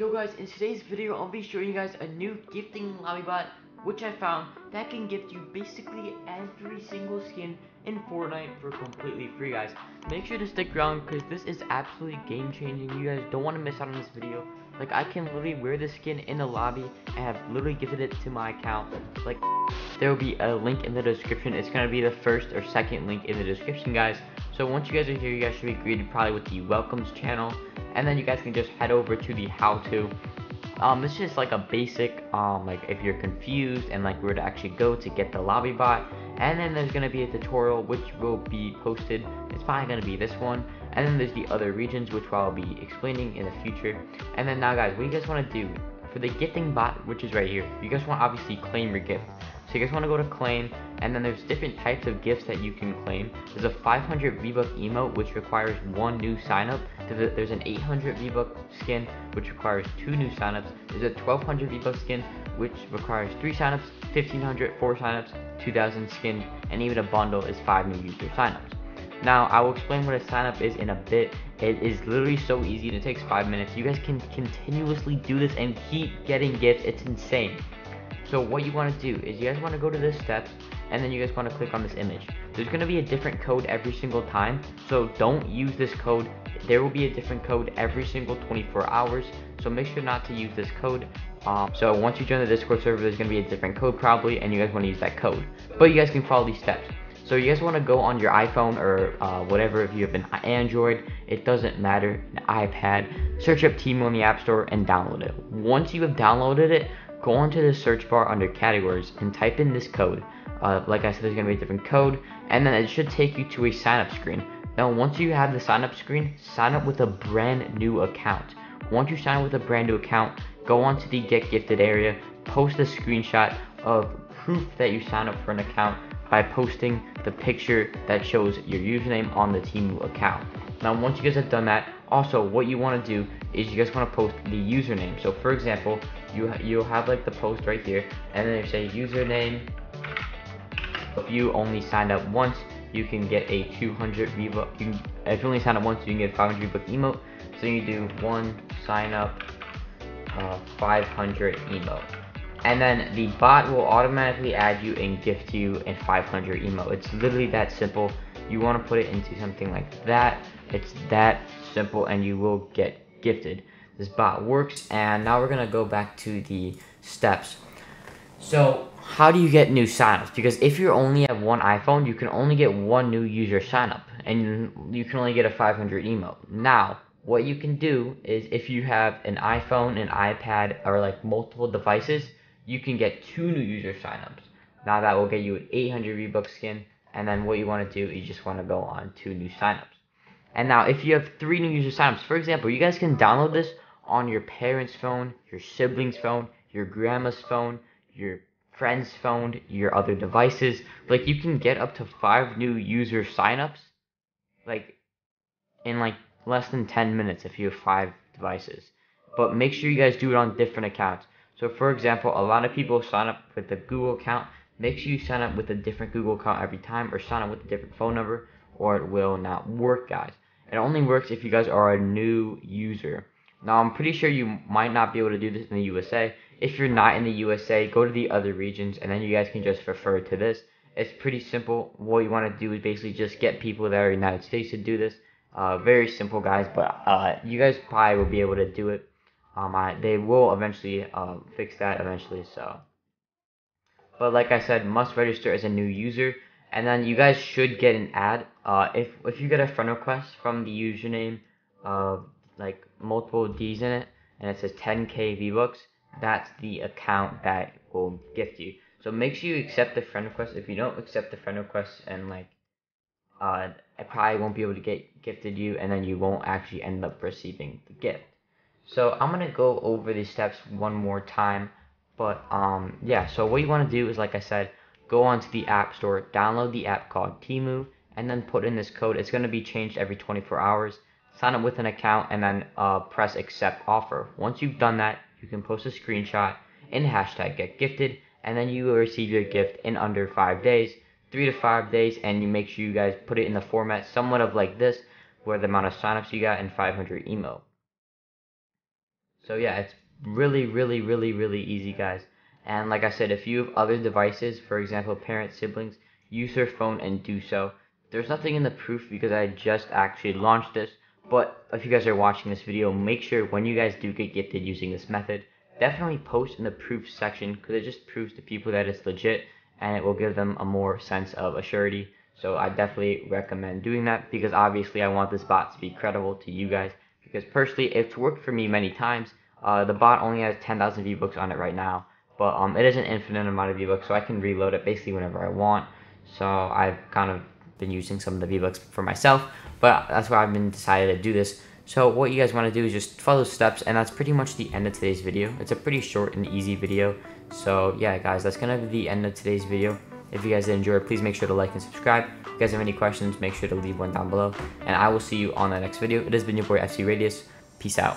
Yo guys, in today's video I'll be showing you guys a new gifting lobby bot which I found that can gift you basically every single skin in Fortnite for completely free, guys. Make sure to stick around because this is absolutely game changing. You guys don't want to miss out on this video. Like, I can literally wear this skin in the lobby and have literally gifted it to my account. Like, there will be a link in the description. It's going to be the first or second link in the description, guys. So once you guys are here, you guys should be greeted probably with the welcomes channel, and then you guys can just head over to the how to. It's just like a basic like if you're confused and like where to actually go to get the lobby bot, and then there's gonna be a tutorial which will be posted. It's probably gonna be this one, and then there's the other regions which I'll be explaining in the future. And then now, guys, what you guys want to do for the gifting bot, which is right here, you guys want to obviously claim your gift. So you guys want to go to claim, and then there's different types of gifts that you can claim. There's a 500 V-Buck emote which requires 1 new signup. There's an 800 V-Buck skin which requires 2 new signups. There's a 1200 V-Buck skin which requires 3 signups, 1500 4 signups, 2000 skin, and even a bundle is 5 new user signups. Now, I will explain what a signup is in a bit. It is literally so easy, and it takes 5 minutes. You guys can continuously do this and keep getting gifts. It's insane. So what you want to do is you guys want to go to this steps, and then you guys want to click on this image. There's going to be a different code every single time, so don't use this code. There will be a different code every single 24 hours, so make sure not to use this code. So once you join the Discord server, there's going to be a different code probably, and you guys want to use that code. But you guys can follow these steps. So you guys want to go on your iPhone or whatever. If you have an Android, it doesn't matter, an iPad, search up Temu in the App Store and download it. Once you have downloaded it, go onto the search bar under categories and type in this code. Like I said, there's going to be a different code, and then it should take you to a sign up screen. Now, once you have the sign up screen, sign up with a brand new account. Once you sign up with a brand new account, go onto the get gifted area, post a screenshot of proof that you signed up for an account by posting the picture that shows your username on the Temu account. Now, once you guys have done that, also what you want to do is you guys want to post the username. So for example, you'll have like the post right here, and then you say username. If you only signed up once, you can get a 200 V-Buck. If you only sign up once, you can get 500 V-Buck emote. So you do one sign up, 500 emote, and then the bot will automatically add you and gift you a 500 emote. It's literally that simple. You want to put it into something like that. It's that simple, and you will get gifted. This bot works, and now we're gonna go back to the steps. So how do you get new signups? Because if you only have one iPhone, you can only get 1 new user signup, and you can only get a 500 emote. Now, what you can do is if you have an iPhone, an iPad, or like multiple devices, you can get 2 new user signups. Now that will get you an 800 V-Buck skin, and then what you want to do is you just want to go on 2 new signups. And now if you have 3 new user signups, for example, you guys can download this on your parents' phone, your siblings' phone, your grandma's phone, your friend's phone, your other devices. Like, you can get up to 5 new user signups, like in like less than 10 minutes if you have 5 devices. But make sure you guys do it on different accounts. So for example, a lot of people sign up with a Google account. Make sure you sign up with a different Google account every time, or sign up with a different phone number, or it will not work, guys. It only works if you guys are a new user. Now, I'm pretty sure you might not be able to do this in the USA. If you're not in the USA, go to the other regions, and then you guys can just refer to this. It's pretty simple. What you want to do is basically just get people that are in the United States to do this. Very simple, guys, but you guys probably will be able to do it. They will eventually fix that eventually. So, but like I said, must register as a new user, and then you guys should get an ad. If you get a friend request from the username like multiple D's in it, and it says 10k V-Bucks, that's the account that will gift you. So make sure you accept the friend request. If you don't accept the friend request, and like I probably won't be able to get gifted you, and then you won't actually end up receiving the gift. So I'm gonna go over these steps one more time, but yeah. So what you want to do is, like I said, go onto the App Store, download the app called Temu, and then put in this code. It's gonna be changed every 24 hours. Sign up with an account, and then press accept offer. Once you've done that, you can post a screenshot in hashtag get gifted, and then you will receive your gift in under 5 days. 3 to 5 days, and you make sure you guys put it in the format somewhat of like this, where the amount of signups you got and 500 emote. So yeah, it's really easy, guys. And like I said, if you have other devices, for example parents, siblings, use their phone and do so. There's nothing in the proof because I just actually launched this, but if you guys are watching this video, make sure when you guys do get gifted using this method, definitely post in the proof section, because it just proves to people that it's legit, and it will give them a more sense of assurity. So I definitely recommend doing that, because obviously I want this bot to be credible to you guys, because personally it's worked for me many times. The bot only has 10,000 V-Bucks on it right now, but it is an infinite amount of V-Bucks, so I can reload it basically whenever I want. So I've kind of been using some of the V-Bucks for myself, but that's why I've been decided to do this. So what you guys want to do is just follow steps, and that's pretty much the end of today's video. It's a pretty short and easy video. So yeah, guys, that's gonna be the end of today's video. If you guys did enjoy it, please make sure to like and subscribe. If you guys have any questions, make sure to leave one down below, and I will see you on the next video. It has been your boy FC Radius. Peace out.